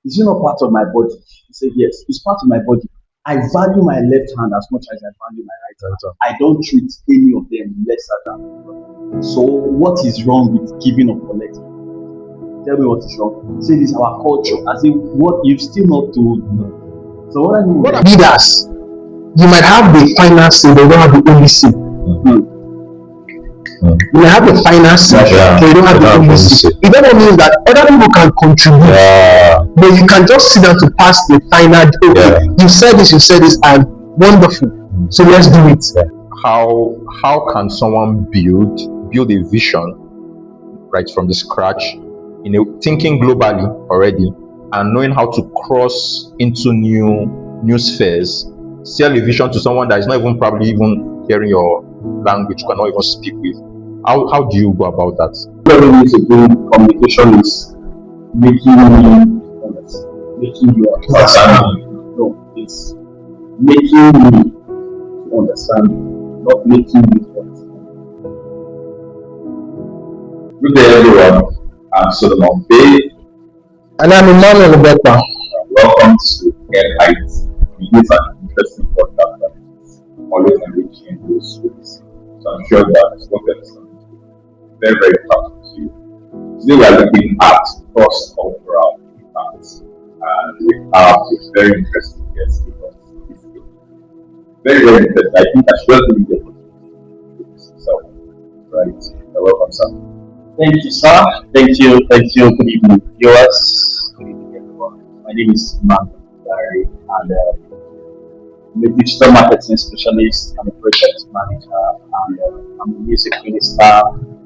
Is it not part of my body? He said, yes, it's part of my body. I value my left hand as much as I value my right hand. I don't treat any of them lesser than. So what is wrong with giving or collecting? Tell me what is wrong. Say this is our culture. As if what you've still not told. So what I mean, What leaders? You might have the finance, but you don't have the only say. You may have the finance, but you don't have the only say. It doesn't mean that other people can contribute, but you can just sit down to pass the final. Okay, you said this, and wonderful. So let's do it. How can someone build a vision right from the scratch, thinking globally already, and knowing how to cross into new spheres, sell a vision to someone that is not even probably even hearing your language, cannot even speak with? How do you go about that? What we need to do communication is making you understand. No, it's making me to understand, not making you to understand. Good day, everyone. I'm Solomon Bay. And I'm Emmanuel Rebecca. Welcome to Get Height. It is an interesting podcast that is always enriching those stories. So I'm sure that what we're listening to is very, very important to you. Today we are looking at cross-cultural impacts, and we have a very interesting guest with us this week. Very, very interesting. I think I should just leave the opportunity to introduce himself. Right. Welcome, sir. Thank you, sir. Thank you. Good evening, viewers. Good evening, everyone. My name is Emmanuel Gary, and I'm a digital marketing specialist. I'm a project manager, and I'm a music minister. I'm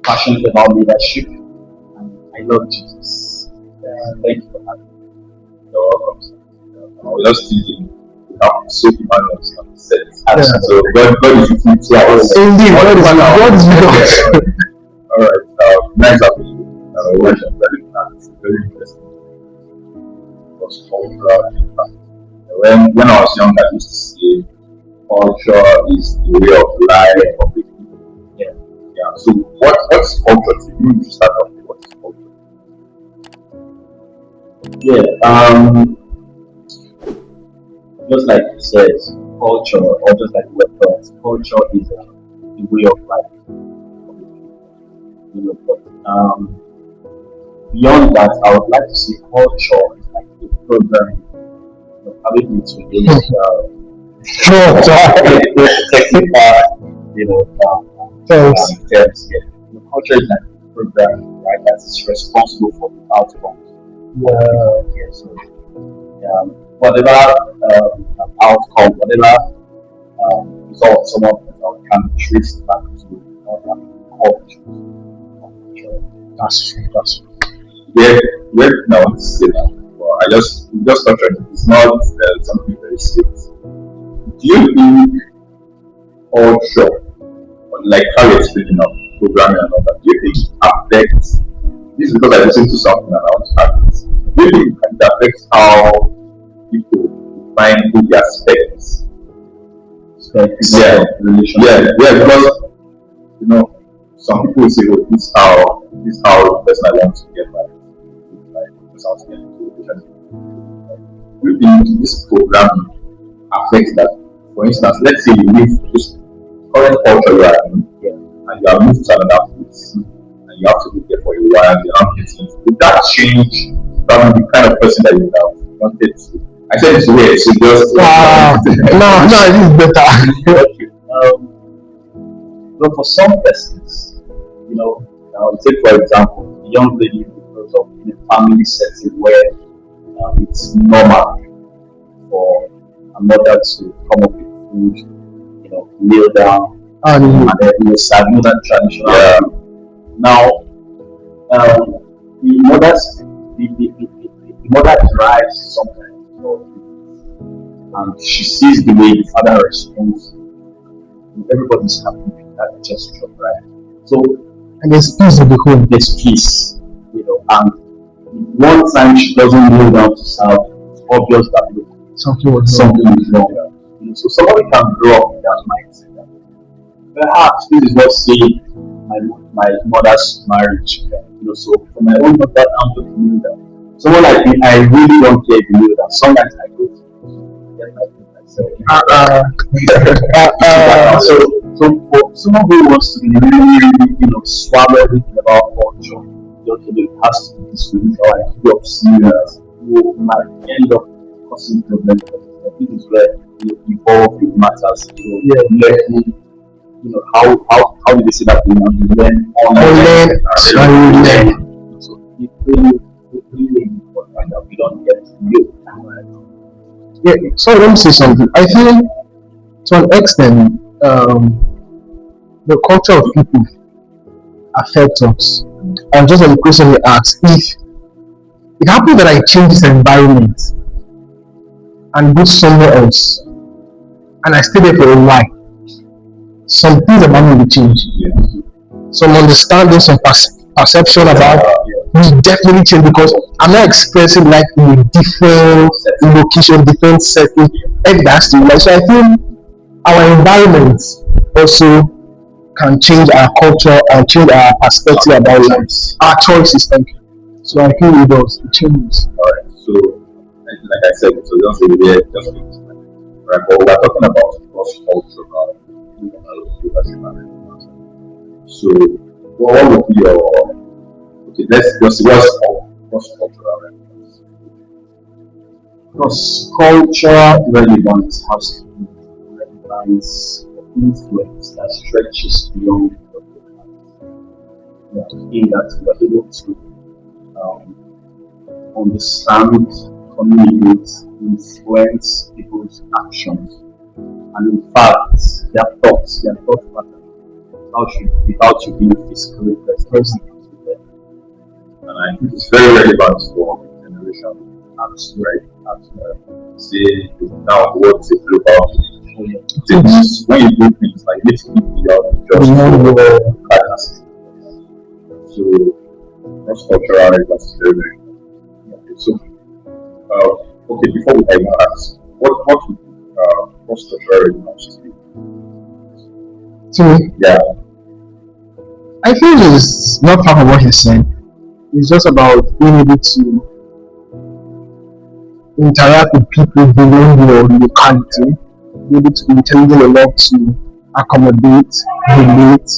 passionate about leadership, and I love Jesus. Thank you for having me. You're welcome, sir. I was just thinking, we have so Emmanuel on the set. Yeah. So God is with you 2 hours. Indeed, God is with us. All right. Nice having you. Very interesting. Because cultural impact. When I was young, I used to say culture is the way of life of the people. Yeah. So what's culture to you? You start off with what is culture? Just like you said, culture, or just like the word culture is the way of life. But beyond that, I would like to say culture is like a program. Having it to culture is like a program, right? That's responsible for the outcomes. So whatever outcome, whatever result someone can be traced back to culture. That's true. Where now to say that? Well, I just touched on it. It's not something very serious. Do you think culture, like how you're explaining now, programming and all that, do you think it affects? This is because I listened to something and I want to add this. Do you think it affects how people define who they aspect? Because some people will say, "Oh, this is how the person I want to get married." Do you think this programming affects that? For instance, let's say you live this current culture you are in, and you are moved to another place, and you have to live there for a while, you're not getting it. Would that change from the kind of person that you have wanted to? I said it's weird, so just no, it is better. But for some persons, I'll take for example, a young lady who grows up in a family setting where it's normal for a mother to come up with food, kneel down, and then serve that traditional. Now, the mother drives sometimes, and she sees the way the father responds. Everybody's happy with that gesture, right? So, and there's peace in the home. There's peace, and one time she doesn't kneel down to serve, it's obvious that something is wrong. So somebody can grow up with that mindset. Perhaps this is what saved my mother's marriage. So for my own mother, I'm looking at that. someone like me, I really don't care if you know that. Sometimes I go to get my food myself. So for someone who wants to really, swallow everything about culture, it has to be this way, or I feel of serious, who might end up causing problems. I think it's where evolve with matters, learning, how do they say that thing? You learn online, so it's really important that we don't get you. Yeah, so let me say something. I think to an extent, the culture of people affects us. And just like the question you asked, if it happened that I change this environment and go somewhere else, and I stay there for a while, some things about me will change. Some understanding, some perception about will definitely change because I'm not expressing life in a different location, different setting. And that's the life. So I think our environment also can change our culture and change our perspective about life. Our choices, thank you. So I think it does. It changes. Alright, so like I said, so just right, but we're talking about cross cultural leadership. So what would be your let's just what's cross cultural relevance? Cross cultural relevance has to be relevance or influence that stretches beyond the in that we're able to understand, communicate, influence people's actions, and in fact, their thought patterns, without you being physically present with them. And I think it's very relevant for generation. That's right. Say now what's a global things when you do things like this beyond just partners. So cross cultural relevance is very very important. Okay, so okay, before we even ask, what would cross cultural relevance to you? To me, Yeah. I feel it's not part of what he's saying. It's just about being able to interact with people beyond your locality, be able to be intelligent enough to accommodate, relate,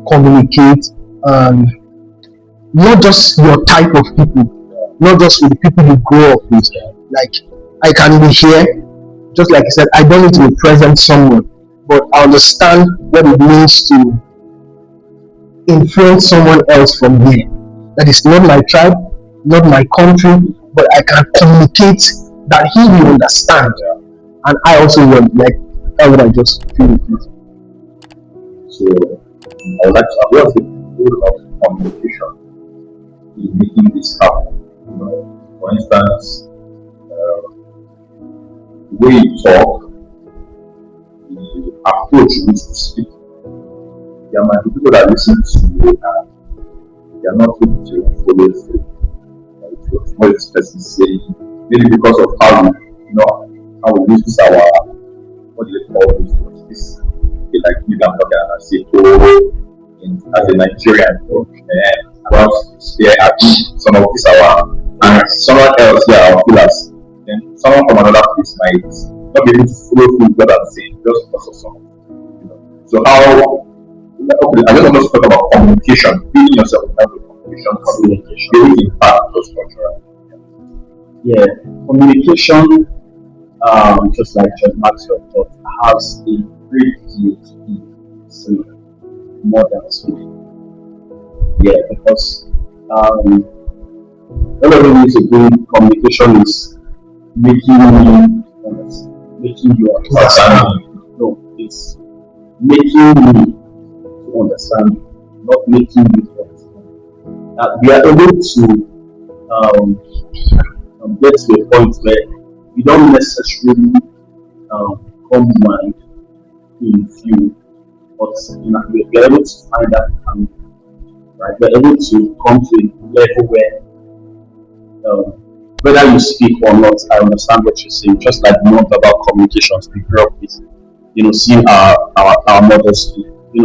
communicate, and not just your type of people, not just with the people you grow up with. Like, I can be here, just like I said, I don't need to be present somewhere, but I understand what it means to influence someone else from here. That is not my tribe, not my country, but I can communicate that he will understand. And I also will, like, that's what I just feel it is. So I would like to what's the role of communication in making this happen? For instance, the way you talk, the approach you use to speak. There might be people that listen to you and they are not able to follow through. What this person saying, maybe because of how we use this our what do they call this like maybe I'm talking and I say as a Nigerian about some of this our and someone else here I'll feel as then someone from another place might not be able to follow through what I'm saying just because of some. So how okay, I just want to talk about communication, building yourself in terms of communication, building impact those cultural. Yeah, communication, just like John Maxwell thought, has a great deal to be seen more than speaking. Yeah, because one of the ways to do communication is making me honest, making you understand. No, it's making me to understand, not making you to understand. We are able to get to a point where we don't necessarily combine in few, but we're able to find that harmony, right? We're able to come to a level where whether you speak or not, I understand what you're saying. Just like non-verbal communications we grew up with, seeing our mothers do,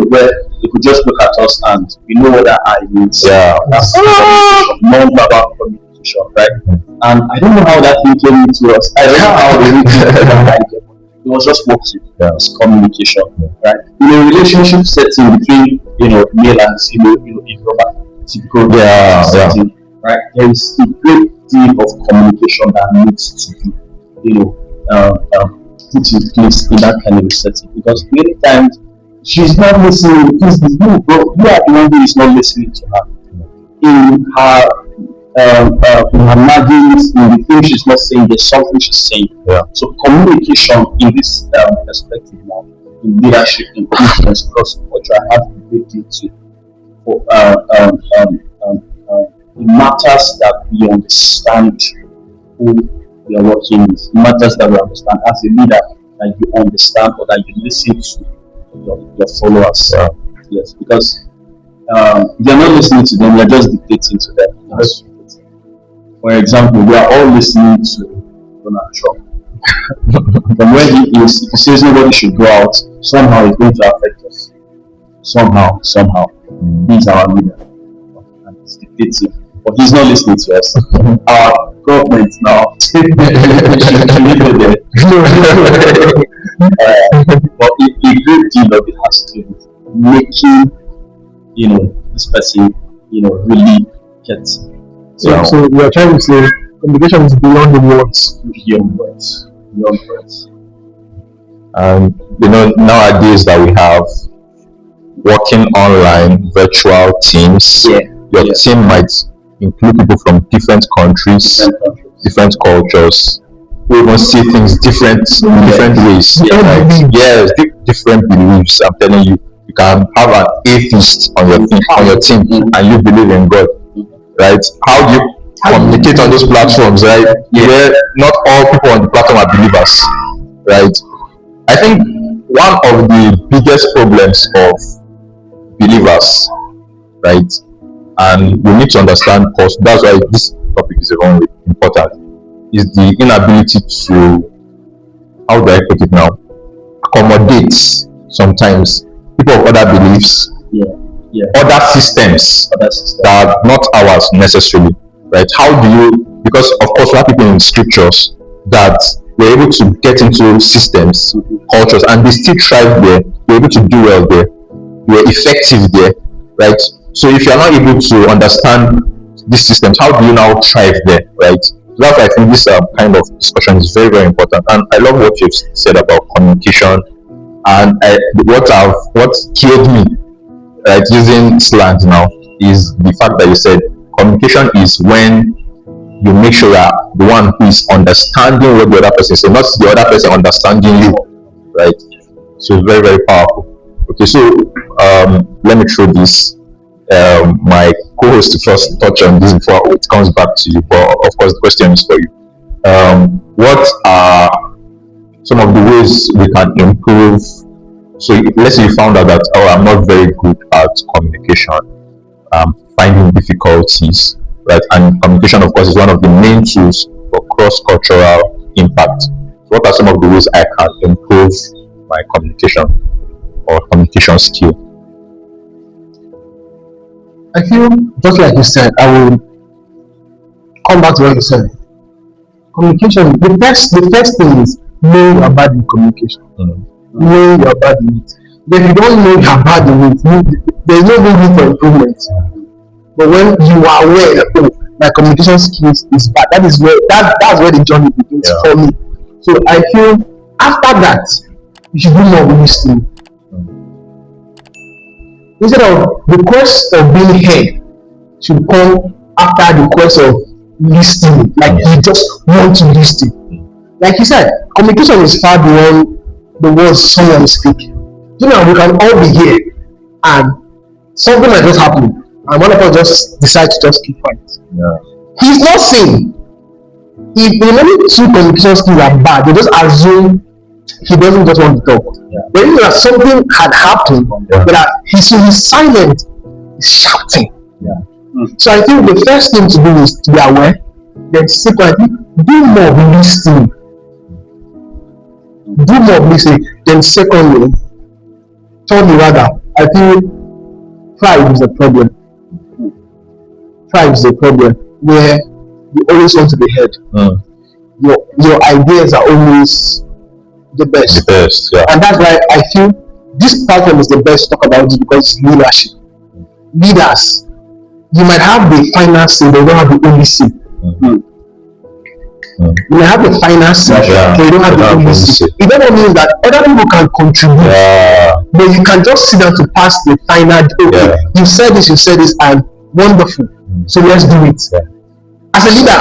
where they could just look at us and we know what that eye means. Yeah. That's non-verbal communication. communication, right? And I don't know how that thing came into us. I don't know how the thing came into us. It was just working. It's communication, right? In a relationship setting between male and female, in a typical setting, right? There is a great deal of communication that needs to be, put in place in that kind of a setting, because many times she's not listening. Because you are the one who is not listening to her in her margins, in the things she's not saying. There's something she's saying. So communication in this perspective now, in leadership, in influence, cross culture, I have a great deal to. It matters that we understand who we are working with. It matters that we understand as a leader, that you understand or that you listen to your followers. Yes, because you're not listening to them, you're just dictating to them. For example, we are all listening to Donald Trump. From where he is, if he says nobody should go out, somehow it's going to affect us. Somehow. He's our leader. And he's dictating. But he's not listening to us. Our government now should go there. But a great deal of it has to do with making this person really get. So we are trying to say communication is beyond the words. Beyond words. And nowadays that we have working online, virtual teams, your team might include people from different countries, different cultures, who even see things different ways. Different beliefs. I'm telling you, you can have an atheist on your team, and you believe in God, right? How do you communicate on those platforms, right? Where not all people on the platform are believers, right? I think one of the biggest problems of believers, right, and we need to understand, because that's why this topic is very important, is the inability to, how do I put it now, accommodate sometimes people of other beliefs, other systems that are not ours necessarily, right? How do you, because of course we have people in scriptures that were able to get into systems, cultures, and they still thrive there, they're able to do well there, they were effective there, right? So if you're not able to understand these systems, how do you now thrive there, right? So that's why I think this kind of discussion is very, very important. And I love what you've said about communication. And what killed me, right, using slang now, is the fact that you said communication is when you make sure that the one who is understanding what the other person is saying, not the other person understanding you, right? So it's very, very powerful. Okay, so let me throw this. My co-host to first touch on this before it comes back to you, but of course the question is for you. What are some of the ways we can improve? So let's say you found out that, I'm not very good at communication, finding difficulties, right? And communication, of course, is one of the main tools for cross-cultural impact. So what are some of the ways I can improve my communication or communication skill? I feel just like you said, I will come back to what you said. Communication, the first thing is know you're bad in communication. Know you're bad in it. But if you don't know you're bad in it, there's no room for improvement. But when you are aware that my communication skills is bad, that's where the journey begins for me. So I feel after that, you should do more listening. Instead of the quest of being heard should come after the quest of listening. Like you just want to listen. Like you said, communication is far beyond the words someone speak. We can all be here and something might just happen and one of us just decide to just keep quiet. He's not saying. If the two communication skills are bad, they just assume he doesn't just want to talk. But if something had happened, but he's silent, he's shouting. So I think the first thing to do is to be aware. Then secondly, do more listening. Do more listening. Then secondly, thirdly rather, I feel pride is a problem. Pride is a problem where you always want to be heard. Your ideas are always the best. Yeah. And that's why I feel this platform is the best to talk about this, because it's leadership. Leaders, you might have the final say, but you don't have the only say. You may have the final say, but you don't have the only say. It doesn't mean that other people can contribute, but you can just sit down to pass the final. Okay, you said this, and wonderful. So let's do it. As a leader,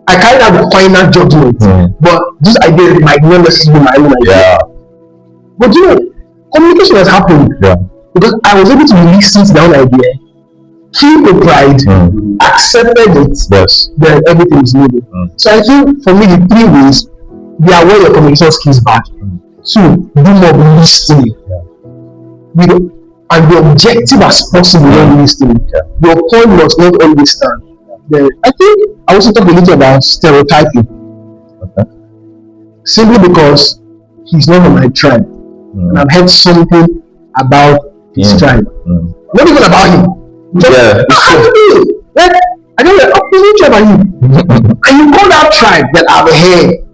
I carry out the final judgment, but this idea might not necessarily be my own idea. But communication has happened because I was able to listen to that idea, keep the pride, accepted it, then everything is moving. So I think for me, the 3 ways: be aware your communication skills back. 2, do more listening. And be objective as possible when listening. Your point must not always stand. Then I think I also talk a little about stereotyping. Simply because he's not on my tribe, and I've heard something about his tribe. Not even about him. Like, I don't know, which tribe are you? And you call that tribe that I've heard.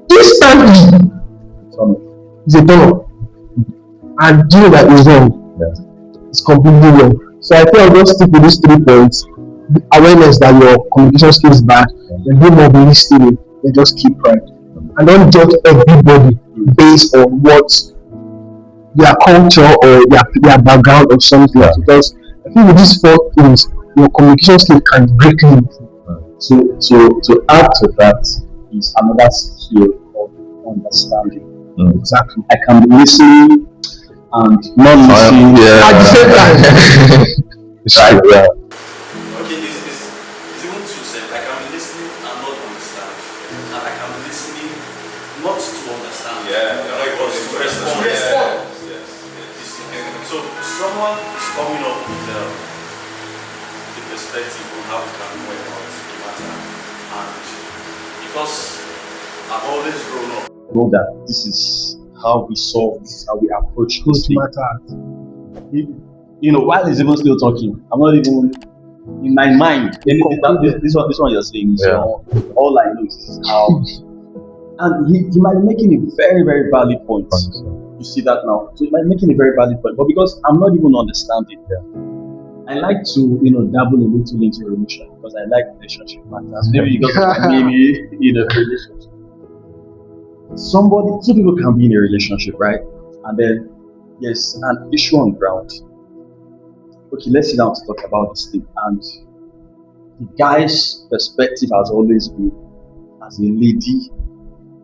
Instantly, it's a turn. And do you know that is wrong? It's completely wrong. So I think I'll just stick with these 3 points. The awareness that your communication skills bad, then do more listening, then just keep pride. And don't judge everybody based on what their culture or their background or something. Because I think with these 4 things, your communication skills can greatly improve. To add to that is another skill of understanding. Exactly. I can be listening and not listening at the same time. Right? Okay, it's even two said. I can be listening and not understand, and I can be listening not to understand. But to respond. Yes. So someone is coming up with the perspective on how we can go about the matter, and because I've always grown up. Know that this is how we solve, this is how we approach this thing. While he's even still talking, I'm not even in my mind. This one you're saying is all I know is how, and he might be making a very, very valid point. You see that now, so he might be making a very valid point, but because I'm not even understanding, I like to dabble a little into relationship because I like relationship matters. Maybe because of my name, relationship. 2 people can be in a relationship, right? And then there's an issue on ground. Okay, let's sit down to talk about this thing. And the guy's perspective has always been, as a lady,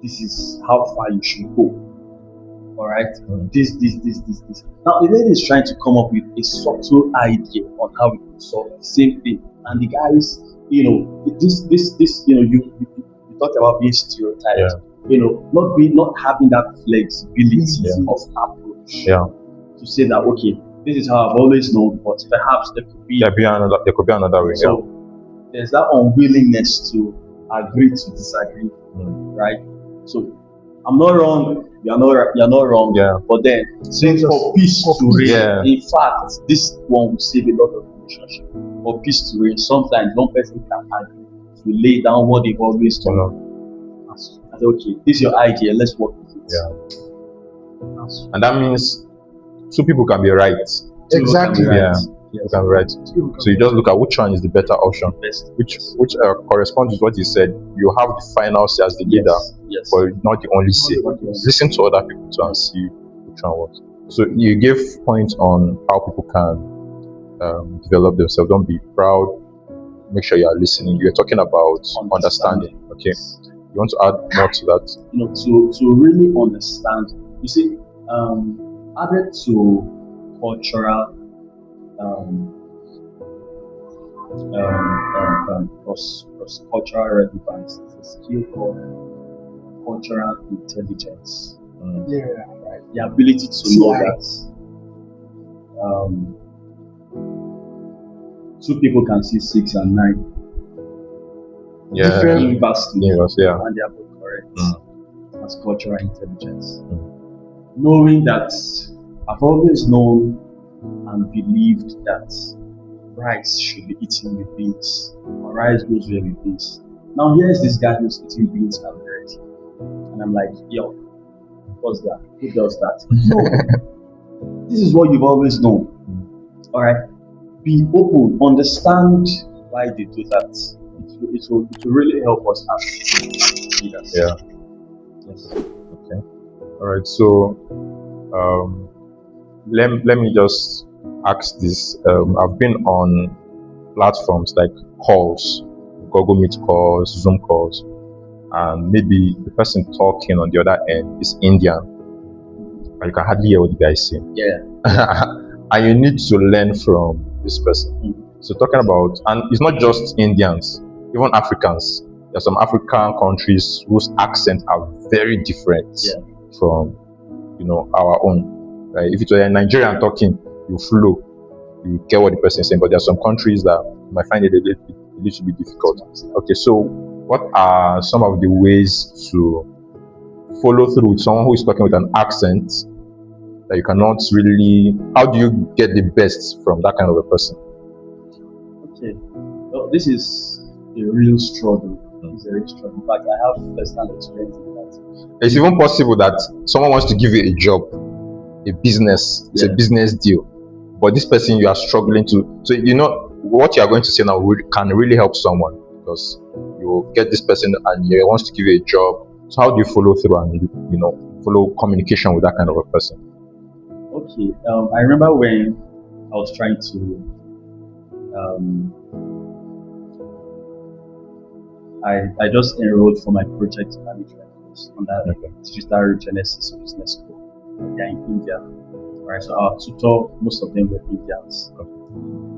this is how far you should go. Alright? This. Now the lady is trying to come up with a subtle idea on how we can solve the same thing. And the guys, this, you talked about being stereotyped. Not having that flexibility of approach to say that this is how I've always known, but perhaps there could be another way. So there's that unwillingness to agree to disagree, right? So I'm not wrong, you're not wrong, but then since for peace to reign, in fact, this one will save a lot of relationships. For peace to reign, sometimes one person can agree to lay down what they've always done. Okay, this is your idea, let's work with it. And that means 2 people can be right. Exactly. You can be right. So you just look at which one is the better option, which corresponds with what you said. You have the final say as the leader, but not the only say. Listen to other people too and see which one works. So you gave points on how people can develop themselves. Don't be proud. Make sure you are listening. You're talking about understanding. Okay. You want to add more to that? To really understand. You see, added to cultural cross-cultural relevance is a skill called cultural intelligence. Right? The ability to know that 2 people can see 6 and 9. Different universities, and they are both correct. That's cultural intelligence. Knowing that I've always known and believed that rice should be eaten with beans, or rice goes well with beans. Now here's this guy who's eating beans and bread, and I'm like, yo, what's that? Who does that? No, this is what you've always known. All right, be open, understand why they do that. It will really help us as leaders. Yeah. Yes. Okay. All right. So, let me just ask this. I've been on platforms like calls, Google Meet calls, Zoom calls, and maybe the person talking on the other end is Indian, and you can hardly hear what the guy is saying. Yeah. And you need to learn from this person. So talking about, and it's not just Indians, even Africans. There are some African countries whose accents are very different from, our own. Right? If it's a Nigerian talking, you flow, you get what the person is saying. But there are some countries that you might find it a little bit difficult. Okay, so what are some of the ways to follow through with someone who is talking with an accent that you cannot really? How do you get the best from that kind of a person? Okay, well, this is a real struggle. It's a real struggle. In fact, I have personal experience in that. It's even possible that someone wants to give you a job, a business, it's a business deal, but this person you are struggling to. So what you are going to say now can really help someone, because you get this person and he wants to give you a job. So how do you follow through and follow communication with that kind of a person? Okay, I remember when I was trying to I just enrolled for my project management course on that digital Genesis Business School. They're in India. Right, so our tutor, most of them were Indians,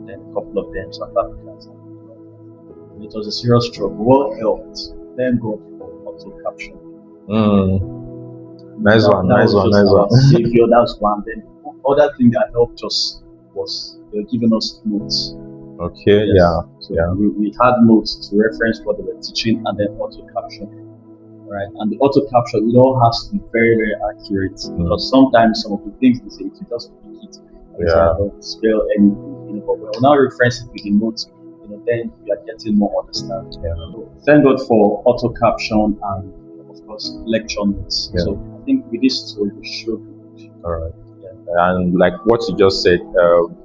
then a couple of them South Africans. And it was a serious struggle. What helped? Then go for auto caption. Nice one. Savior, that's one. Then other thing that helped us was they were giving us notes. Okay, So we had notes to reference what they were teaching, and then auto caption. Right, and the auto caption, it all has to be very, very accurate, because sometimes some of the things they say, if you just pick it, don't spell anything, but when we now reference it with the notes, then you are getting more understanding. So thank God for auto caption and of course lecture notes. So I think with this tool we should. All right. And like what you just said,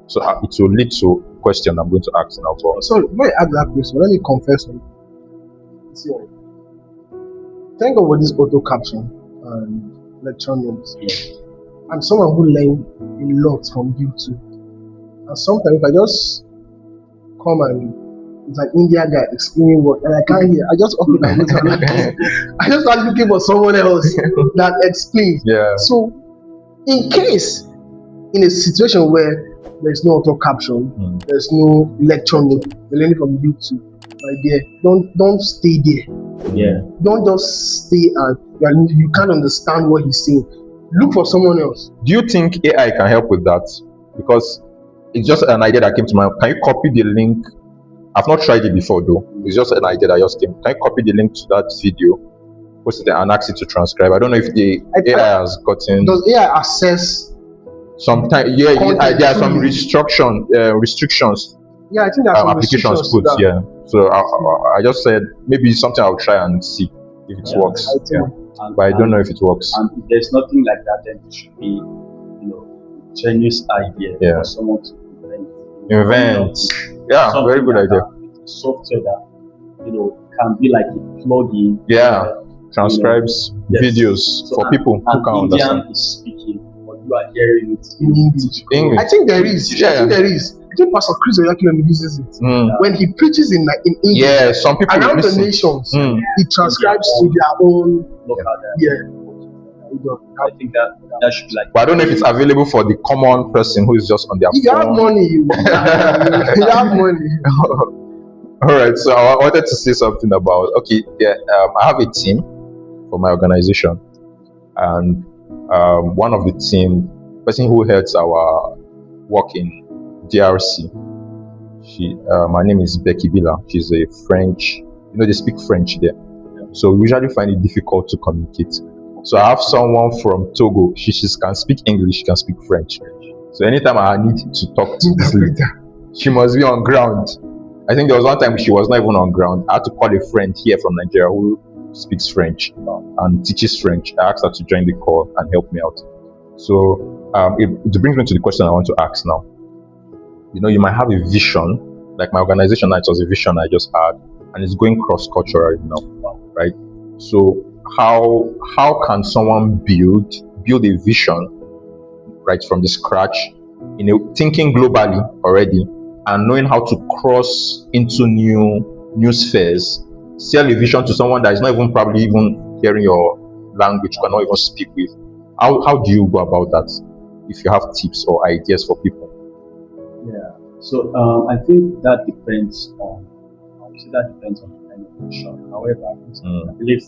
so it will lead to a question I'm going to ask now. So when I ask that question, let me confess something. Thank God for this auto caption and lecture notes. I'm someone who learned a lot from YouTube. And sometimes if I just come and it's an Indian guy explaining what, and I can't hear, I just open my mouth. I just start looking for someone else that explains. So in case in a situation where there's no auto caption, there's no lecture note, you're learning from YouTube, my dear, don't stay there. Don't just stay and you can't understand what he's saying. Look for someone else. Do you think AI can help with that? Because it's just an idea that came to mind. Can you copy the link? I've not tried it before though. It's just an idea that just came. Can you copy the link to that video, post it and ask it to transcribe? I don't know if the AI has gotten. Does AI access? Sometimes, there are some restrictions. Yeah, I think that's some applications put. So I just said maybe something I'll try and see if it works. But I don't know if it works. And if there's nothing like that, then it should be, genius idea for someone to invent. Very good idea. Software that can be like a plugin. Transcribes videos for people who can understand. Indian is speaking, but you are hearing it in English. I think there is. I think Pastor Chris Oyakhilome uses it when he preaches in English. Some people around the nations, he transcribes to their own local. I think that should be like. But I don't know if it's available for the common person who is just on their phone. You have money. You have money. All right. So I wanted to say something about. I have a team for my organization, and one of the team person who heads our work in DRC. Her name is Becky Bila. She's a French. They speak French there, so we usually find it difficult to communicate. So I have someone from Togo. She can speak English. She can speak French. So anytime I need to talk to this lady, she must be on ground. I think there was one time she was not even on ground. I had to call a friend here from Nigeria who speaks French and teaches French. I asked her to join the call and help me out. So it brings me to the question I want to ask now. You might have a vision, like my organization. It was a vision I just had, and it's going cross-cultural now, right? So how can someone build a vision right from the scratch, thinking globally already, and knowing how to cross into new spheres, sell a vision to someone that is not even probably even hearing your language, cannot even speak with? How do you go about that? If you have tips or ideas for people. Yeah. So I think that depends on the kind of vision. However, I believe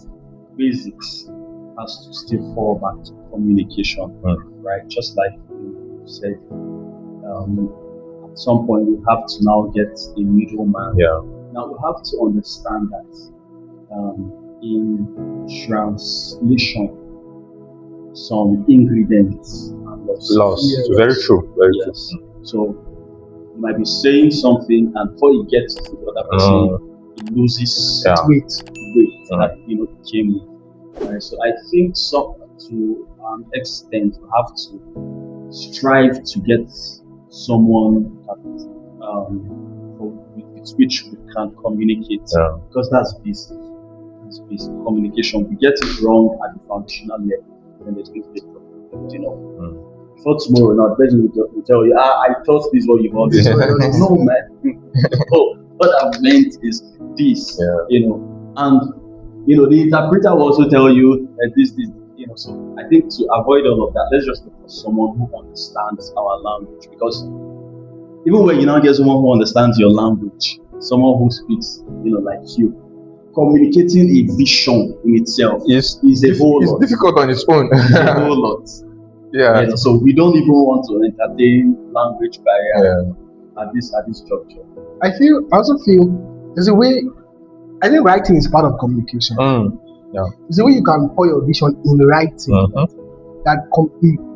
basics has to still fall back to communication, right? Just like you said, at some point we have to now get a middleman. Yeah. Now we have to understand that in translation, some ingredients are lost. Yes. Very true. Very true. So you might be saying something, and before you get to the other person, it loses weight that came with. Right? So I think to an extent you have to strive to get someone that with which we can communicate, because that's basic. That's basic communication. We get it wrong at the foundational level, then there's going to be problem. For tomorrow, now the person will tell you, I thought this was you want this. No, man. What I meant is this, and the interpreter will also tell you this. So I think to avoid all of that, let's just look for someone who understands our language, because even when you now get someone who understands your language, someone who speaks, like you, communicating a vision in itself is a whole lot. It's difficult on its own. It's a whole lot. Yeah. So we don't even want to entertain language barrier at this juncture. I also feel there's a way. I think writing is part of communication. Yeah. There's a way you can pour your vision in writing that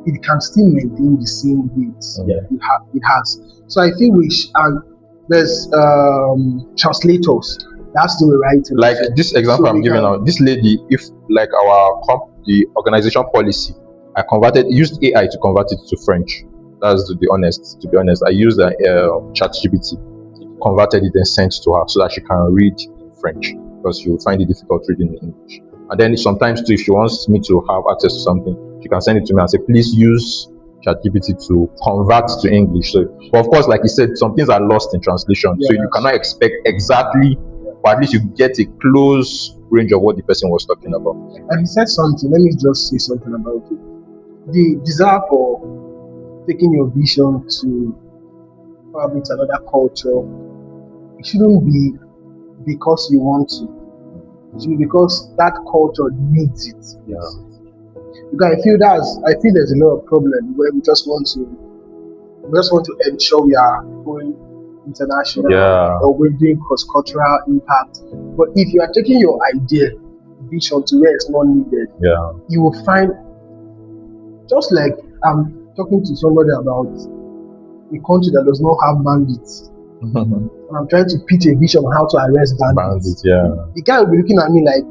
it can still maintain the same weight it has. So I think there's translators that's the writing. Like this example I'm giving out. This lady, if like the organization policy, I used AI to convert it to French. That's to be honest. I used ChatGPT, converted it and sent to her so that she can read in French, because she will find it difficult reading in English. And then sometimes too, if she wants me to have access to something, she can send it to me and say, please use ChatGPT to convert to English. So, but of course, like you said, some things are lost in translation, so you cannot expect exactly, but at least you get a close range of what the person was talking about. And he said something. Let me just say something about it. The desire for taking your vision to probably to another culture, it shouldn't be because you want to. It should be because that culture needs it. Yeah. Because I feel there's a lot of problem where we just want to ensure we are going international, or we're doing cross-cultural impact. But if you are taking your idea, vision to where it's not needed, you will find, just like I'm talking to somebody about a country that does not have bandits, and I'm trying to pitch a vision on how to arrest bandits. The guy will be looking at me like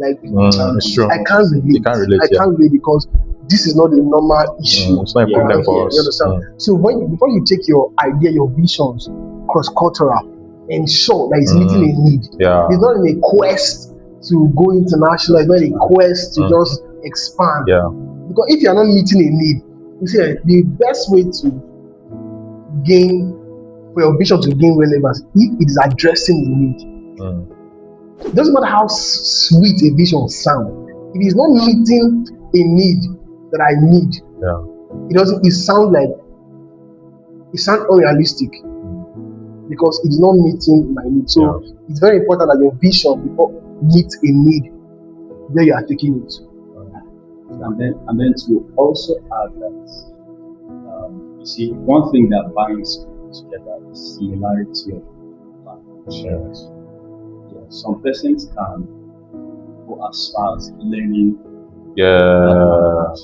it's true. I can't relate. I can't relate because this is not a normal issue. It's not a problem for us. You understand? So before you take your idea, your visions cross-cultural, ensure that it's meeting a need. It's not in a quest to go international. It's not a quest to just expand. Because if you are not meeting a need, you see the best way to gain, for your vision to gain relevance, if it is addressing a need. It doesn't matter how sweet a vision sounds. If it's not meeting a need that I need, it sounds unrealistic, because it's not meeting my need. So it's very important that your vision meets a need where you are taking it. And then to also add that, you see, one thing that binds people together is similarity of language. Some persons can go as far as learning. That's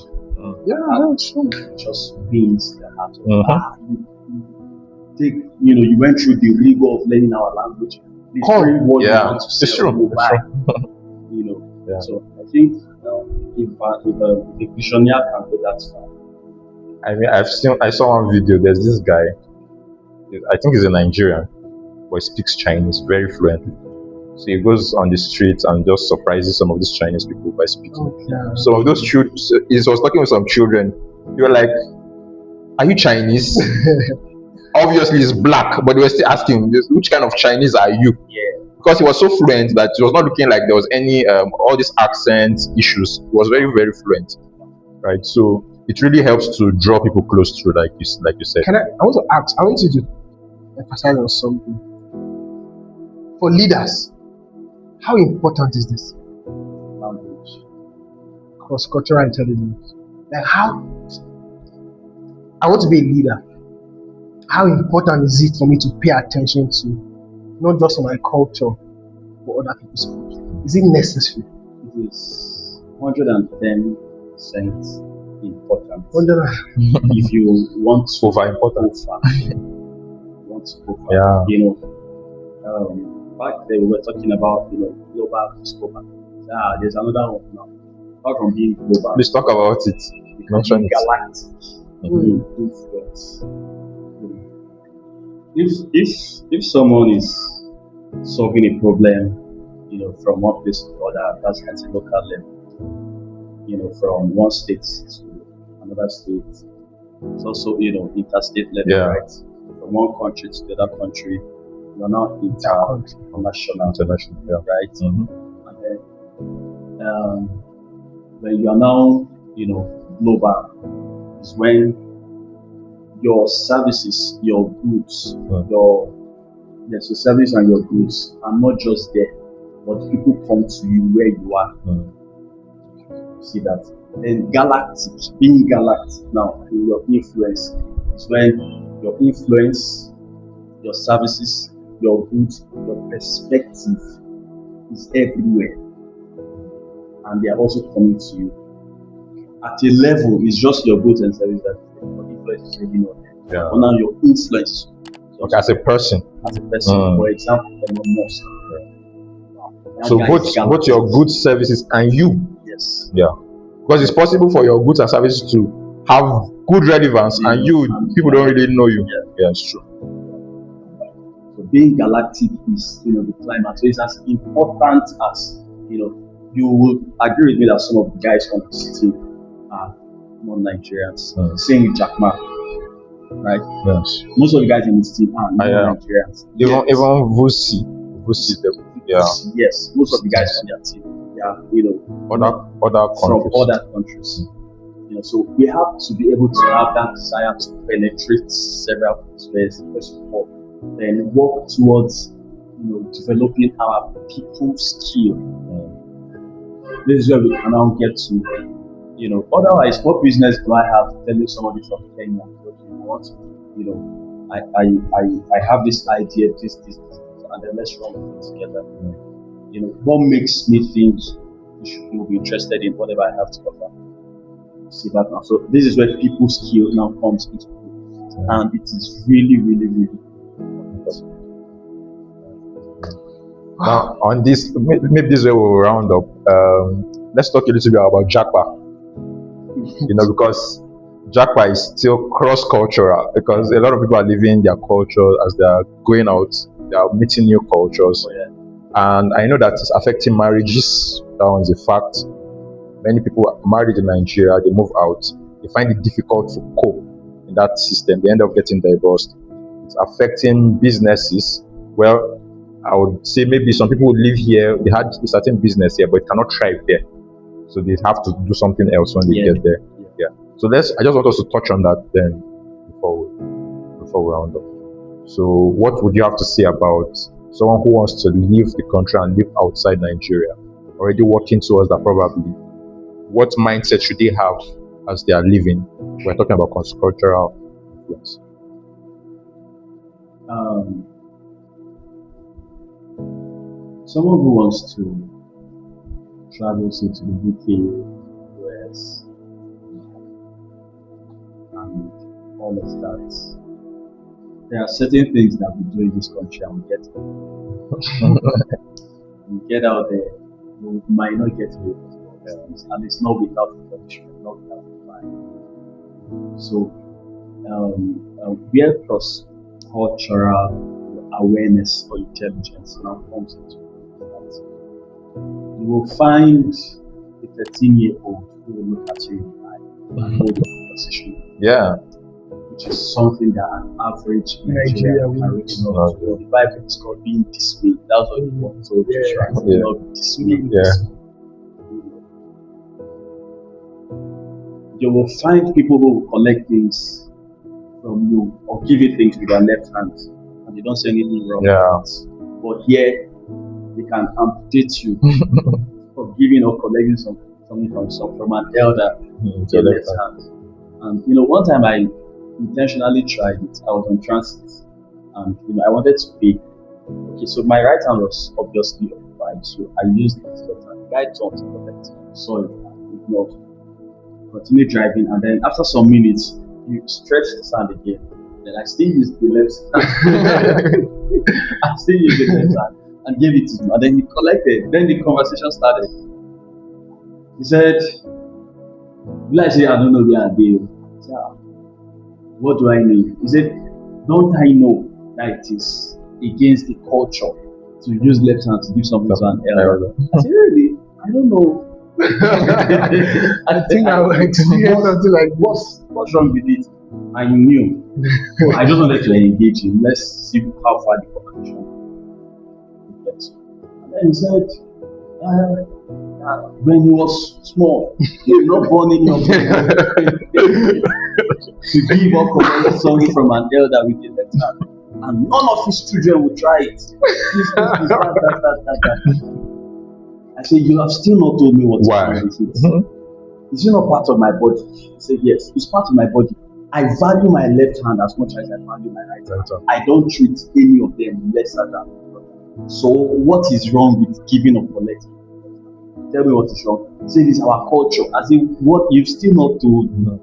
true. Just wins the heart of take, you went through the rigor of learning our language, before what you want to say it's true. or move by, Yeah. So I think if a visionary can go that far. I mean, I saw one video. There's this guy. I think he's a Nigerian, but he speaks Chinese very fluently. So he goes on the streets and just surprises some of these Chinese people by speaking. Some of those children, he was talking with some children. They were like, "Are you Chinese?" Obviously, he's black, but they were still asking, "Which kind of Chinese are you?" Because he was so fluent that it was not looking like there was any all these accent issues. He was very, very fluent, right? So it really helps to draw people close to, like you said. I want to ask, I want you to emphasize on something. For leaders, how important is this? Language. Cross-cultural intelligence. Like how, I want to be a leader. How important is it for me to pay attention to not just my culture, but other people's culture? Is it necessary? It is 110% important. If you want to Over important. Yeah. Back then we were talking about global scope. There's another one now. Apart from being global, Let's talk about it. Mention it. Galactic influence. If someone is solving a problem, from one place to other, that's at a local level. From one state to another state. It's also interstate level, right? From one country to the other country. You're now international, right? Mm-hmm. And then when you are now, global, is when your services, your goods, your service and your goods are not just there, but people come to you where you are. See that? Then being galactic now, in your influence is when your influence, your services, your goods, your perspective is everywhere, and they are also coming to you. At a level, it's just your goods and services that your influence is really not there. But now your influence, as a person, for example, Elon Musk. So both your goods, services, and you. Yes. Yeah. Because it's possible for your goods and services to have good relevance, and people don't really know you. Yeah, it's true. So being galactic is, the climate. So it's as important as, you will agree with me that some of the guys on the city are non-Nigerians. Same with Jack Ma, right? Yes. Most of the guys in this team are non-Nigerians. Even Vusi. Yes, most of the guys on their team, they are, from other countries. So we have to be able to have that desire to penetrate several spheres first of all, then work towards, developing our people skill. This is where we can now get to, otherwise, what business do I have telling somebody from Kenya, I have this idea, this, and then let's run it together. What makes me think you be interested in whatever I have to offer? See that now. So this is where people's skill now comes into play, and it is really, really, really important. Now, on this, maybe this way we'll round up. Let's talk a little bit about Japa. Because Japa is still cross-cultural, because a lot of people are living their culture as they are going out, they are meeting new cultures. And I know that it's affecting marriages. That one's a fact. Many people are married in Nigeria, they move out, they find it difficult to cope in that system, they end up getting divorced. It's affecting businesses. Well, I would say maybe some people who live here, they had a certain business here, but it cannot thrive there. So they have to do something else when they get there. So I just want us to touch on that then before we round up. So what would you have to say about someone who wants to leave the country and live outside Nigeria, already working towards that probably? What mindset should they have as they are living? We're talking about cross-cultural influence. Someone who wants to travel to the UK, US, and all of that, there are certain things that we do in this country and we get out there, we might not get away with all these things, and it's not without punishment, not without fine. So, where cross cultural awareness or intelligence now comes into it, you will find a 13-year-old who will look at you in the eye and hold a conversation. Yeah. Which is something that an average Nigerian can reach out to. The Bible is called being dismayed. That's what you want to do. Not be dismayed. You will find people who will collect things from you or give you things with their left hand, and they don't say anything wrong. But here, they can amputate you for giving or collecting something from an elder with your left hand. And one time I intentionally tried it. I was on transit, and I wanted to pay. Okay, so my right hand was obviously occupied, so I used it. The guy turned to collect it, saw it, and ignored. Continued driving, and then after some minutes, you stretch his hand again. Then I still used the left hand. I still used the left hand and gave it to him, and then he collected. Then the conversation started. He said, "Like say I don't know where I be." What do I mean? He said, "Don't I know that it is against the culture to use left hand to give something to an elder?" I said, "Really? I don't know." I think I would experience something like, what's wrong with it? I knew. I just wanted to engage him. Let's see how far the conversation gets. And then he said, when he was small, he was not born enough to give up collect something from an elder with a left hand. And none of his children would try it. I said, "You have still not told me what's wrong with it. Is it not part of my body?" He said, "Yes, it's part of my body. I value my left hand as much as I value my right hand. I don't treat any of them lesser than the other. So what is wrong with giving or collecting? Tell me what is wrong." He said, "It's our culture." As if what you've still not told me.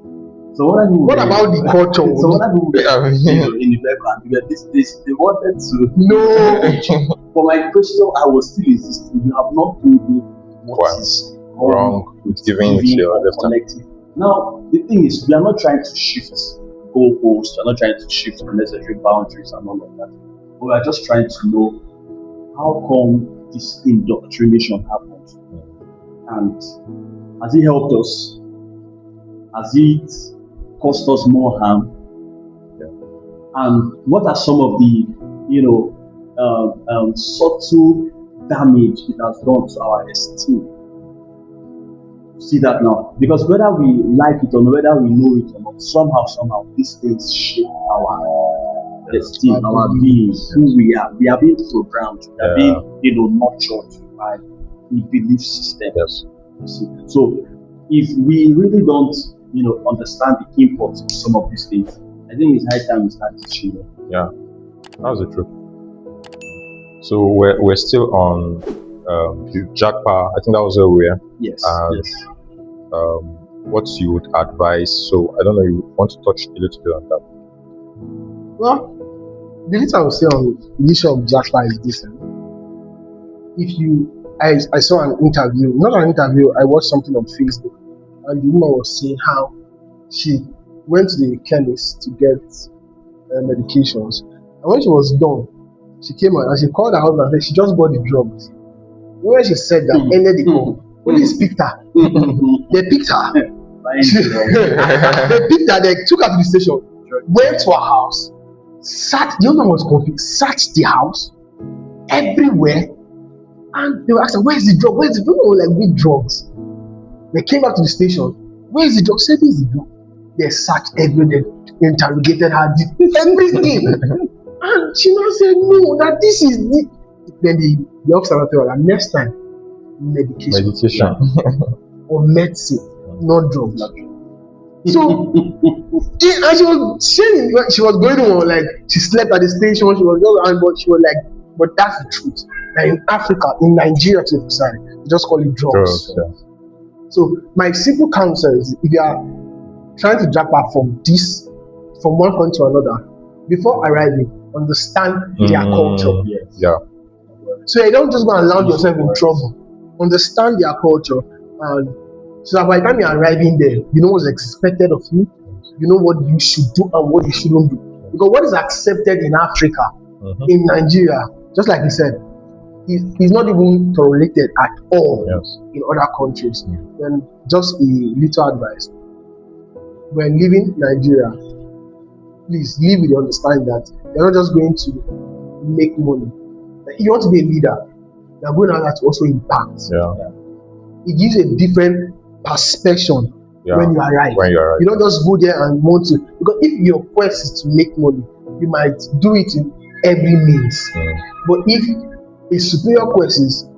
So what about the culture? So what I do in the background, they wanted to no. For my question, I was still insisting. You have not told me what is wrong with giving it to your left hand. Now the thing is, we are not trying to shift goalposts. We are not trying to shift unnecessary boundaries and all of that. But we are just trying to know how come this indoctrination happened, and has it helped us? Has it cost us more harm? And what are some of the subtle damage it has done to our esteem? See that now, because whether we like it or not, whether we know it or not, somehow these things shape our esteem, our being, who we are. We are being programmed, we are being nurtured by a belief system. So if we really don't understand the import of some of these things, I think it's high time we start teaching them. Yeah, that's the truth. So we're still on Jackpa. I think that was where we were. Yes. Yes. What you would advise? So I don't know. You want to touch a little bit on that? Well, the little I would say on the issue of Jackpa is this: I saw an interview, not an interview. I watched something on Facebook, and the woman was saying how she went to the chemist to get medications, and when she was done, she came out and she called her husband and said she just bought the drugs. When she said that, ended the call. Police picked her. They picked her. They picked her. They took her to the station. Went to her house. Sat. The owner was confused. Searched the house everywhere, and they were asking, "Where's the drug? Where's the drug?" Like, "Which drugs?" They came back to the station. "Where's the drug?" Said, "This is the drug." They searched everywhere. They interrogated her. Did everything. And she now said, "No, that this is the." Then the officer told her, "Next time, medication or medicine, not drugs." So, and she was saying she was going on like she slept at the station. She was going, but she was like, "But that's the truth. That in Africa, in Nigeria, to be precise, they just call it drugs." So, my simple counsel is, if you are trying to jump up from one point to another, before arriving, understand their culture. Yes. Yeah. So you don't just go and land yourself in trouble. Understand their culture, and so that by the time you're arriving there, you know what's expected of you, you know what you should do and what you shouldn't do. Because what is accepted in Africa, in Nigeria, just like you said, is not even tolerated at all Yes. in other countries. Then just a little advice: when leaving Nigeria, please leave with the understanding that you're not just going to make money. Like, you want to be a leader, you're going out there to also impact. Yeah. It gives a different perspective Yeah. when you arrive. When you arrive. You don't just go there and want to, because if your quest is to make money, you might do it in every means. But if a superior quest is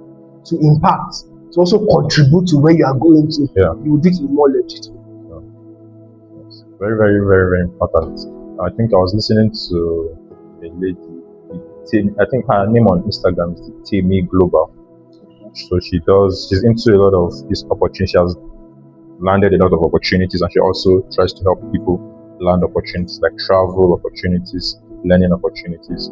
to impact, to also contribute to where you are going to, you will do it more legitimate. Very, very, very, very important. I think I was listening to a lady, I think her name on Instagram is Temi Global. So she's into a lot of these opportunities. She has landed a lot of opportunities, and she also tries to help people land opportunities like travel opportunities, learning opportunities.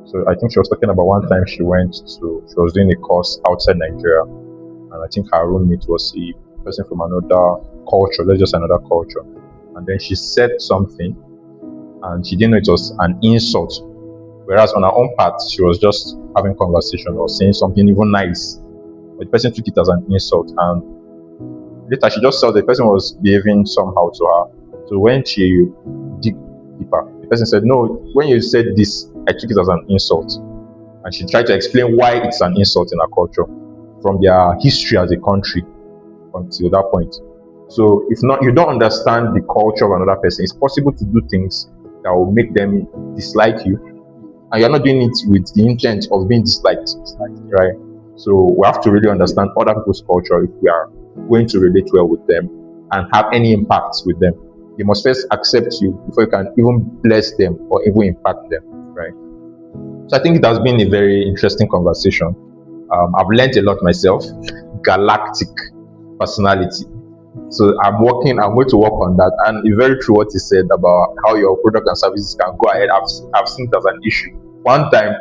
So I think she was talking about one time she was doing a course outside Nigeria, and I think her roommate was a person from another culture, let's just say another culture. And then she said something, and she didn't know it was an insult. Whereas on her own part, she was just having conversation or saying something even nice. But the person took it as an insult, and later she just saw the person was behaving somehow to her. So when she dig deeper, the person said, "No, when you said this, I took it as an insult." And she tried to explain why it's an insult in her culture, from their history as a country until that point. So if not, you don't understand the culture of another person, it's possible to do things that will make them dislike you, and you're not doing it with the intent of being disliked, right? So we have to really understand other people's culture if we are going to relate well with them and have any impact with them. They must first accept you before you can even bless them or even impact them, right? So I think it has been a very interesting conversation. I've learned a lot myself. Galactic personality. So I'm going to work on that. And it's very true what he said about how your product and services can go ahead. I've seen it as an issue. One time,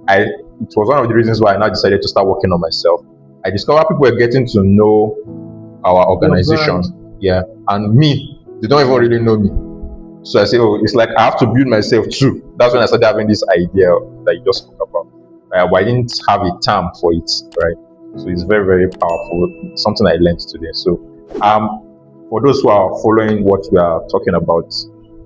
it was one of the reasons why I now decided to start working on myself. I discovered people were getting to know our organization. Yeah. And me, they don't even really know me. So I say, it's like I have to build myself too. That's when I started having this idea that you just spoke about. But I didn't have a term for it, right? So it's very, very powerful. Something I learned today. So for those who are following what we are talking about,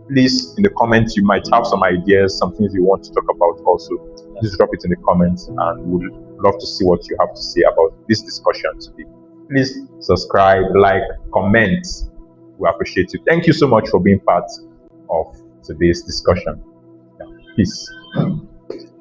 please in the comments you might have some ideas, some things you want to talk about also. Please drop it in the comments, and we'd love to see what you have to say about this discussion today. Please subscribe, like, comment. We appreciate you. Thank you so much for being part of today's discussion. Peace.